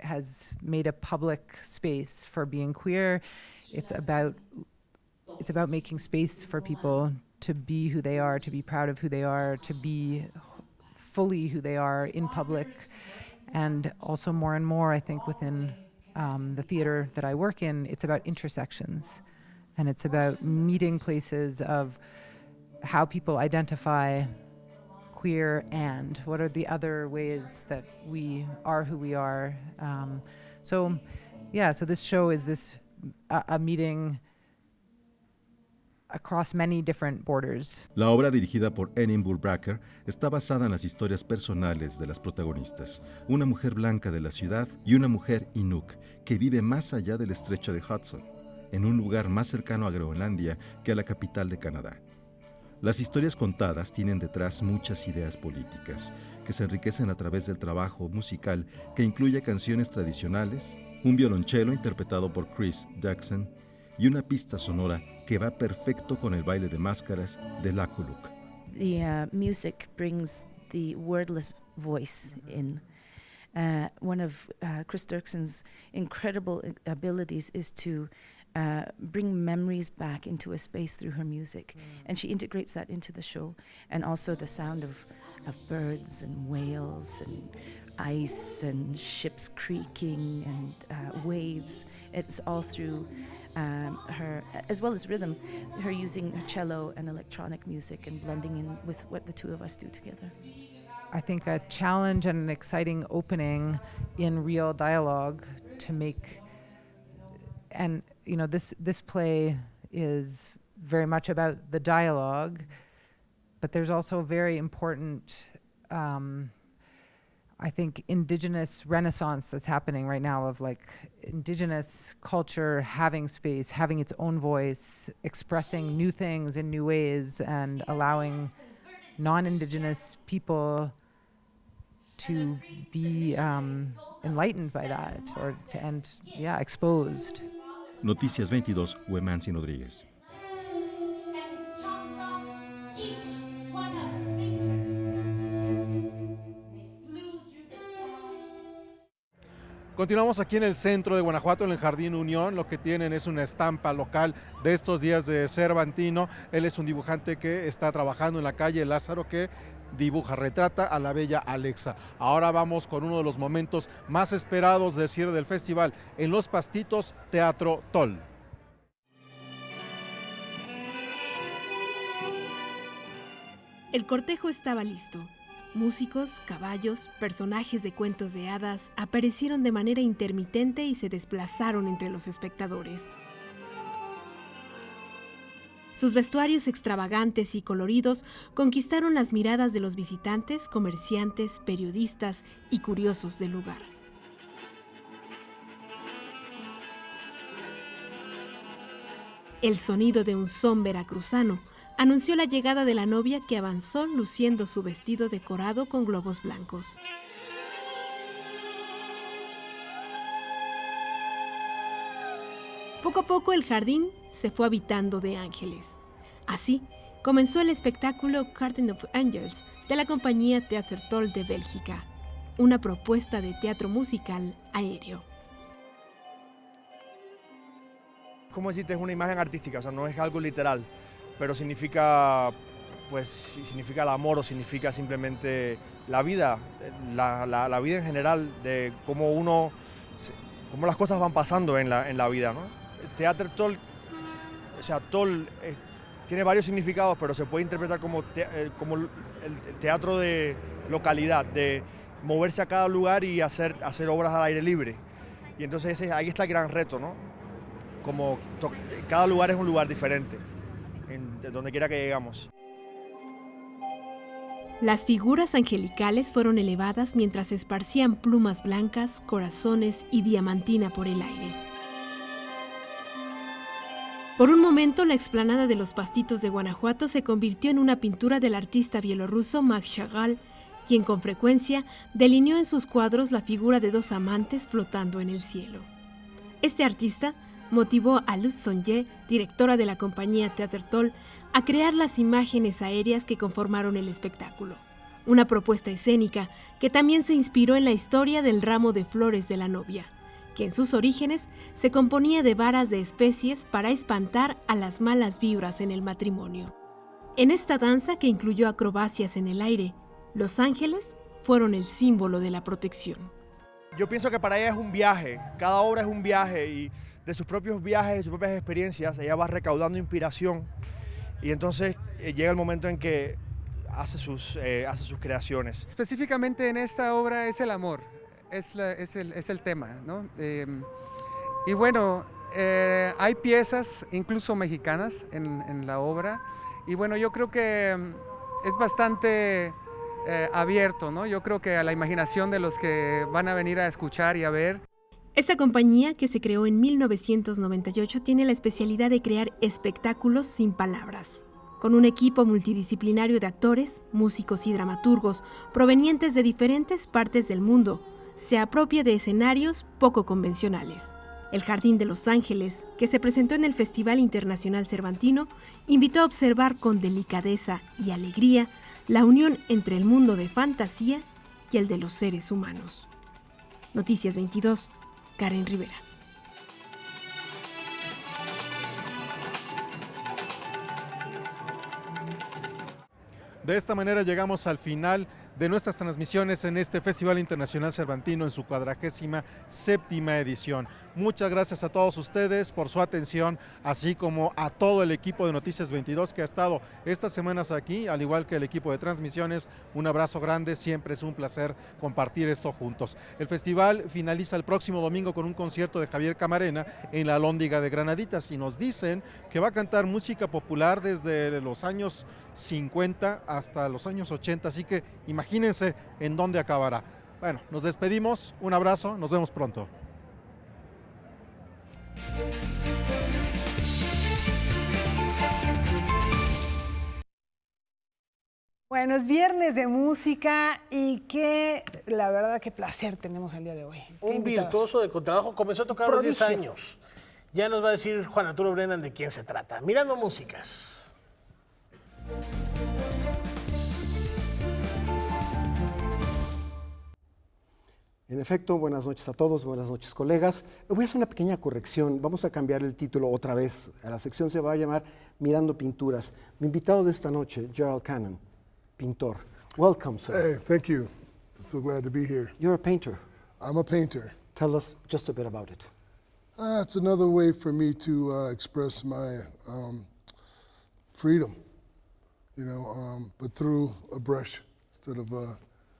has made a public space for being queer. It's about making space for people to be who they are, to be proud of who they are, to be fully who they are in public. And also more and more, I think, within the theater that I work in, it's about intersections. And it's about meeting places of how people identify queer and what are the other ways that we are who we are. So this show is a meeting across many different borders. La obra, dirigida por Enin Burbracker, está basada en las historias personales de las protagonistas, una mujer blanca de la ciudad y una mujer Inuk que vive más allá del estrecho de Hudson, en un lugar más cercano a Groenlandia que a la capital de Canadá. Las historias contadas tienen detrás muchas ideas políticas que se enriquecen a través del trabajo musical que incluye canciones tradicionales, un violonchelo interpretado por Chris Jackson y una pista sonora que va perfecto con el baile de máscaras de Lakuluk. The music brings the wordless voice in. One of Chris Dirkson's incredible abilities is to bring memories back into a space through her music. And she integrates that into the show. And also the sound of birds and whales and ice and ships creaking and waves. It's all through her, as well as rhythm, her using her cello and electronic music and blending in with what the two of us do together. I think a challenge and an exciting opening in real dialogue to make, and this play is very much about the dialogue, but there's also very important, I think, indigenous renaissance that's happening right now of indigenous culture having space, having its own voice, expressing new things in new ways, and allowing non-indigenous people to be enlightened by that exposed. Noticias 22, Huemansi Rodríguez. Continuamos aquí en el centro de Guanajuato, en el Jardín Unión. Lo que tienen es una estampa local de estos días de Cervantino. Él es un dibujante que está trabajando en la calle Lázaro, que retrata a la bella Alexa. Ahora vamos con uno de los momentos más esperados del cierre del festival, en Los Pastitos, Teatro Tol. El cortejo estaba listo. Músicos, caballos, personajes de cuentos de hadas aparecieron de manera intermitente y se desplazaron entre los espectadores. Sus vestuarios extravagantes y coloridos conquistaron las miradas de los visitantes, comerciantes, periodistas y curiosos del lugar. El sonido de un son veracruzano anunció la llegada de la novia, que avanzó luciendo su vestido decorado con globos blancos. Poco a poco el jardín se fue habitando de ángeles. Así comenzó el espectáculo Curtain of Angels de la compañía Theater Tol de Bélgica, una propuesta de teatro musical aéreo. ¿Cómo decirte? Es una imagen artística, o sea, no es algo literal, pero significa, pues, significa el amor o significa simplemente la vida, la vida en general, de cómo las cosas van pasando en la vida, ¿no? Theater Tol, o sea, Tol tiene varios significados, pero se puede interpretar como el teatro de localidad, de moverse a cada lugar y hacer obras al aire libre. Y entonces ahí está el gran reto, ¿no? Como cada lugar es un lugar diferente, de donde quiera que llegamos. Las figuras angelicales fueron elevadas mientras esparcían plumas blancas, corazones y diamantina por el aire. Por un momento, la explanada de los Pastitos de Guanajuato se convirtió en una pintura del artista bielorruso Max Chagall, quien con frecuencia delineó en sus cuadros la figura de dos amantes flotando en el cielo. Este artista motivó a Luz Sonye, directora de la compañía Theater Tol, a crear las imágenes aéreas que conformaron el espectáculo. Una propuesta escénica que también se inspiró en la historia del ramo de flores de la novia, que en sus orígenes se componía de varas de especies para espantar a las malas vibras en el matrimonio. En esta danza, que incluyó acrobacias en el aire, los ángeles fueron el símbolo de la protección. Yo pienso que para ella es un viaje, cada obra es un viaje, y de sus propios viajes y sus propias experiencias ella va recaudando inspiración, y entonces llega el momento en que hace sus creaciones. Específicamente en esta obra es el amor. Es el tema, ¿no? Y bueno, hay piezas incluso mexicanas en la obra, y bueno, yo creo que es bastante abierto, ¿no? Yo creo que a la imaginación de los que van a venir a escuchar y a ver. Esta compañía, que se creó en 1998, tiene la especialidad de crear espectáculos sin palabras. Con un equipo multidisciplinario de actores, músicos y dramaturgos provenientes de diferentes partes del mundo, se apropia de escenarios poco convencionales. El Jardín de Los Ángeles, que se presentó en el Festival Internacional Cervantino, invitó a observar con delicadeza y alegría la unión entre el mundo de fantasía y el de los seres humanos. Noticias 22, Karen Rivera. De esta manera llegamos al final de nuestras transmisiones en este Festival Internacional Cervantino en su 47ª edición. Muchas gracias a todos ustedes por su atención, así como a todo el equipo de Noticias 22 que ha estado estas semanas aquí, al igual que el equipo de transmisiones. Un abrazo grande, siempre es un placer compartir esto juntos. El festival finaliza el próximo domingo con un concierto de Javier Camarena en la Alhóndiga de Granaditas, y nos dicen que va a cantar música popular desde los años 50 hasta los años 80, así que imagínense en dónde acabará. Bueno, nos despedimos, un abrazo, nos vemos pronto. Bueno, es viernes de música y la verdad, qué placer tenemos el día de hoy. Un virtuoso de contrabajo, comenzó a tocar a los 10 años. Ya nos va a decir Juan Arturo Brennan de quién se trata. Mirando Músicas. En efecto, buenas noches a todos, buenas noches colegas. Voy a hacer una pequeña corrección, vamos a cambiar el título otra vez. La sección se va a llamar Mirando Pinturas. Mi invitado de esta noche, Gerald Cannon, pintor. Welcome, sir. Hey, thank you. So glad to be here. You're a painter. I'm a painter. Tell us just a bit about it. It's another way for me to express my freedom, you know, but through a brush instead of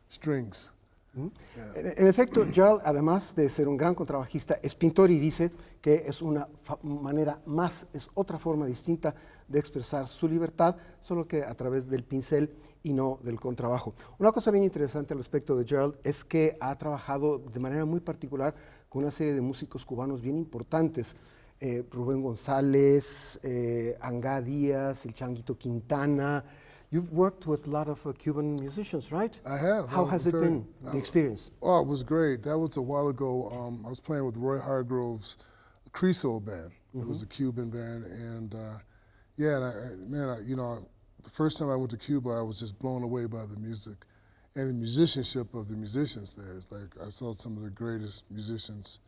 strings. En efecto, Gerald, además de ser un gran contrabajista, es pintor y dice que es una manera más, es otra forma distinta de expresar su libertad, solo que a través del pincel y no del contrabajo. Una cosa bien interesante al respecto de Gerald es que ha trabajado de manera muy particular con una serie de músicos cubanos bien importantes. Rubén González, Angá Díaz, el Changuito Quintana. You've worked with a lot of Cuban musicians, right? I have. How has it been, the experience? Oh, it was great. That was a while ago. I was playing with Roy Hargrove's Creso band. It was a Cuban band, and you know, the first time I went to Cuba, I was just blown away by the music and the musicianship of the musicians there. It's like I saw some of the greatest musicians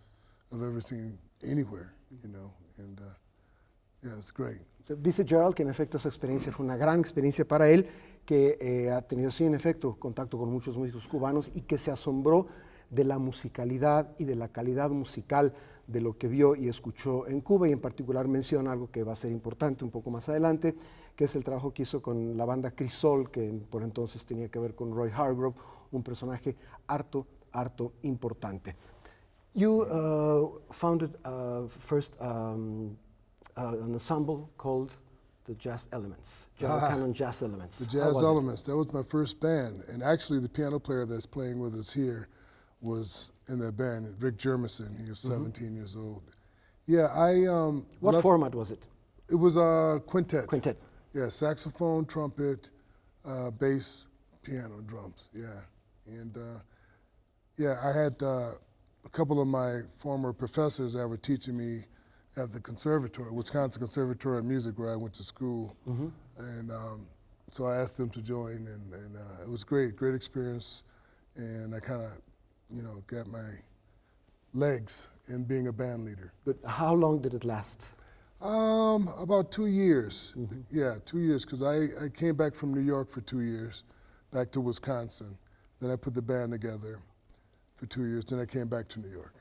I've ever seen anywhere, you know, and yeah, it's great. Dice Gerald que en efecto esa experiencia fue una gran experiencia para él, que ha tenido sí en efecto contacto con muchos músicos cubanos y que se asombró de la musicalidad y de la calidad musical de lo que vio y escuchó en Cuba, y en particular menciona algo que va a ser importante un poco más adelante, que es el trabajo que hizo con la banda Crisol, que por entonces tenía que ver con Roy Hargrove, un personaje harto importante. You founded first an ensemble called the Jazz Elements, Gerald Cannon Jazz Elements. The Jazz Elements, that was my first band, and actually the piano player that's playing with us here was in that band, Rick Jermison. He was 17 years old. Yeah, What format was it? It was a quintet. Quintet. Yeah, saxophone, trumpet, bass, piano, and drums, yeah. And I had a couple of my former professors that were teaching me at the conservatory, Wisconsin Conservatory of Music, where I went to school. And so I asked them to join, and it was great experience. And I kind of, you know, got my legs in being a band leader. But how long did it last? About 2 years. Yeah, 2 years, because I came back from New York for 2 years, back to Wisconsin. Then I put the band together for 2 years, then I came back to New York.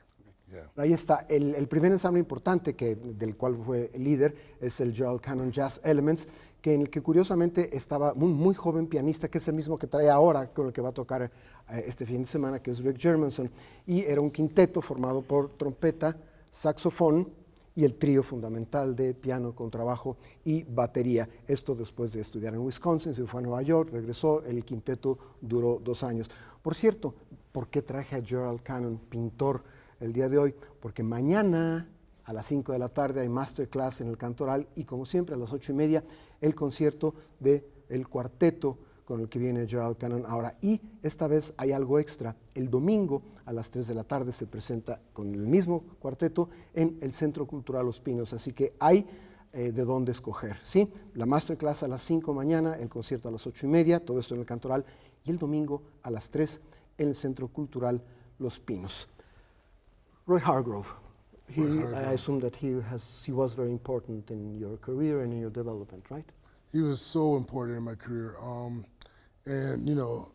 Yeah. Ahí está, el primer ensamble importante del cual fue el líder es el Gerald Cannon Jazz Elements, en el que curiosamente estaba un muy joven pianista, que es el mismo que trae ahora, con el que va a tocar este fin de semana, que es Rick Jermison, y era un quinteto formado por trompeta, saxofón y el trío fundamental de piano, contrabajo y batería. Esto después de estudiar en Wisconsin, se fue a Nueva York, regresó, el quinteto duró 2 años. Por cierto, ¿por qué traje a Gerald Cannon, pintor, el día de hoy? Porque mañana a las 5 de la tarde hay masterclass en el Cantoral, y como siempre a las 8:30 el concierto del cuarteto con el que viene Gerald Cannon ahora. Y esta vez hay algo extra. El domingo a las 3 de la tarde se presenta con el mismo cuarteto en el Centro Cultural Los Pinos, así que hay de dónde escoger, ¿sí? La masterclass a las 5 mañana, el concierto a las 8:30, todo esto en el Cantoral, y el domingo a las 3 en el Centro Cultural Los Pinos. Roy Hargrove. I assume that he was very important in your career and in your development, right? He was so important in my career, and you know,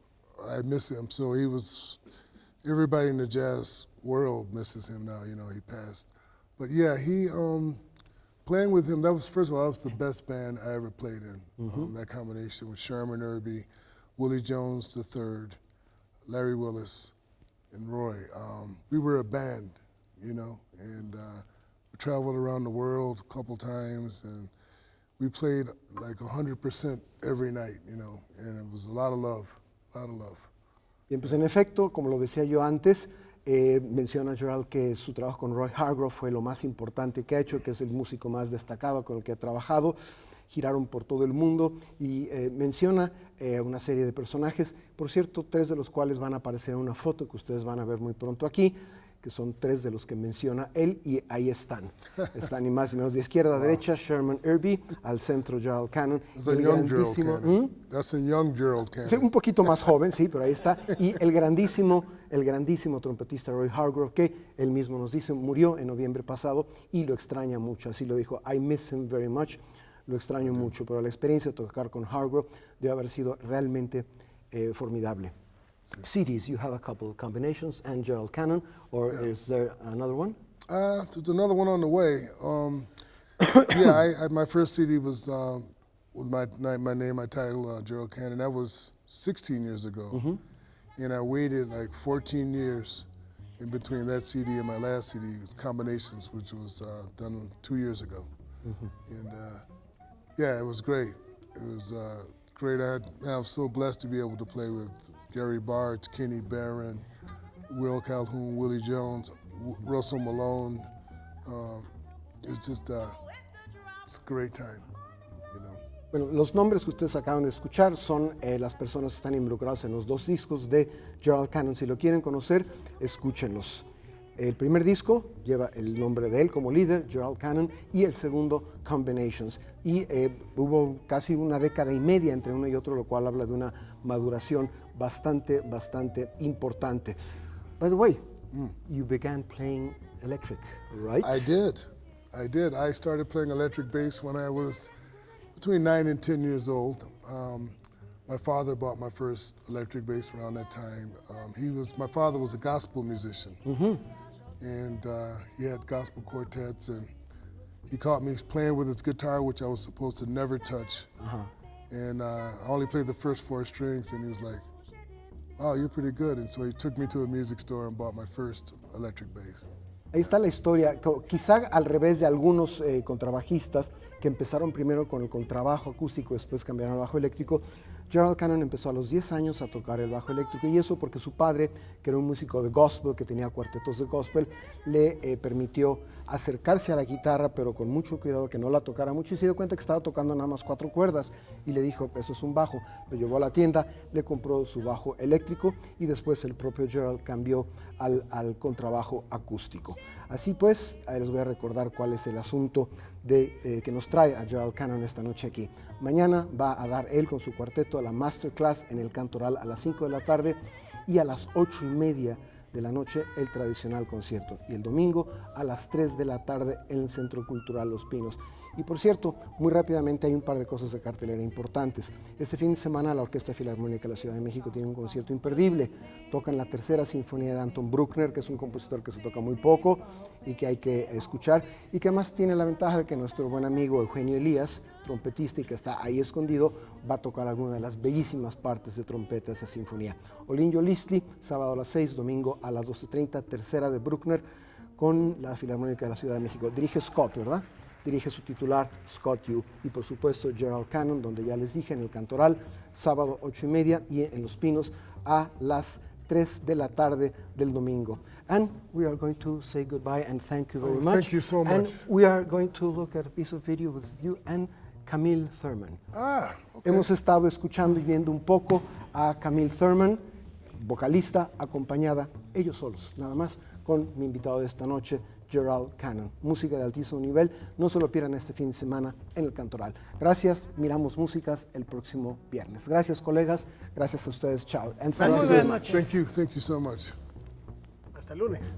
I miss him. So he was. Everybody in the jazz world misses him now. You know, he passed, but yeah, he playing with him. That was, first of all, that was the best band I ever played in. That combination with Sherman Irby, Willie Jones III, Larry Willis, and Roy. We were a band, you know, and we traveled around the world a couple times, and we played like 100% every night, you know, and it was a lot of love. Bien, pues en efecto, como lo decía yo antes, menciona Gerald que su trabajo con Roy Hargrove fue lo más importante que ha hecho, que es el músico más destacado con el que ha trabajado. Giraron por todo el mundo y menciona una serie de personajes, por cierto, 3 de los cuales van a aparecer en una foto que ustedes van a ver muy pronto aquí. que son 3 de los que menciona él, y ahí están ni más ni menos. De izquierda a derecha, Sherman Irby, al centro Gerald Cannon. That's a young Gerald Cannon. That's a young Gerald Cannon. Sí, un poquito más joven, sí, pero ahí está. Y el grandísimo trompetista Roy Hargrove, que él mismo nos dice, murió en noviembre pasado y lo extraña mucho. Así lo dijo, I miss him very much. Lo extraño mucho, pero la experiencia de tocar con Hargrove debe haber sido realmente formidable. CDs, you have a couple of combinations and Gerald Cannon, or is there another one? There's another one on the way. My first CD was with my name, my title, Gerald Cannon. That was 16 years ago. And I waited like 14 years in between that CD and my last CD, Combinations, which was done 2 years ago. And it was great. It was great. I'm so blessed to be able to play with Gary Bartz, Kenny Barron, Will Calhoun, Willie Jones, Russell Malone. It's just it's a great time. Bueno, los nombres que ustedes acaban de escuchar son las personas que están involucradas en los 2 discos de Gerald Cannon. Si lo quieren conocer, escúchenlos. El primer disco lleva el nombre de él como líder, Gerald Cannon, y el segundo, Combinations. Y hubo casi una década y media entre uno y otro, lo cual habla de una maduración bastante importante. By the way, you began playing electric, right? I did. I started playing electric bass when I was between 9 and 10 years old. My father bought my first electric bass around that time. My father was a gospel musician. And he had gospel quartets, and he caught me playing with his guitar, which I was supposed to never touch. And I only played the first 4 strings, and he was like, "Oh, you're pretty good." And so he took me to a music store and bought my first electric bass. Ahí está la historia, quizá al revés de algunos contrabajistas que empezaron primero con el contrabajo acústico, después cambiaron al bajo eléctrico. Gerald Cannon empezó a los 10 años a tocar el bajo eléctrico, y eso porque su padre, que era un músico de gospel, que tenía cuartetos de gospel, le permitió acercarse a la guitarra, pero con mucho cuidado que no la tocara mucho, y se dio cuenta que estaba tocando nada más 4 cuerdas, y le dijo, eso es un bajo. Lo llevó a la tienda, le compró su bajo eléctrico, y después el propio Gerald cambió al contrabajo acústico. Así pues, les voy a recordar cuál es el asunto que nos trae a Gerald Cannon esta noche aquí. Mañana va a dar él con su cuarteto la masterclass en el Cantoral a las 5 de la tarde, y a las 8:30 de la noche el tradicional concierto, y el domingo a las 3 de la tarde en el Centro Cultural Los Pinos. Y por cierto, muy rápidamente hay un par de cosas de cartelera importantes. Este fin de semana la Orquesta Filarmónica de la Ciudad de México tiene un concierto imperdible. Tocan la tercera sinfonía de Anton Bruckner, que es un compositor que se toca muy poco y que hay que escuchar, y que además tiene la ventaja de que nuestro buen amigo Eugenio Elías, trompetista y que está ahí escondido, va a tocar alguna de las bellísimas partes de trompeta de esa sinfonía. Olinjo Listli, sábado a las 6, domingo a las 12:30, tercera de Bruckner con la Filarmónica de la Ciudad de México. Dirige Scott, ¿verdad? Dirige su titular, Scott Yu, y por supuesto Gerald Cannon, donde ya les dije, en el Cantoral, sábado 8:30, y en Los Pinos a las 3 de la tarde del domingo. And we are going to say goodbye and thank you very much. Thank you so much. And we are going to look at a piece of video with you and Camille Thurman. Okay. Hemos estado escuchando y viendo un poco a Camille Thurman, vocalista, acompañada, ellos solos, nada más, con mi invitado de esta noche, Gerald Cannon. Música de altísimo nivel, no se lo pierdan este fin de semana en el Cantoral. Gracias, miramos músicas el próximo viernes. Gracias, colegas, gracias a ustedes, chao. Thank you so much. Hasta el lunes.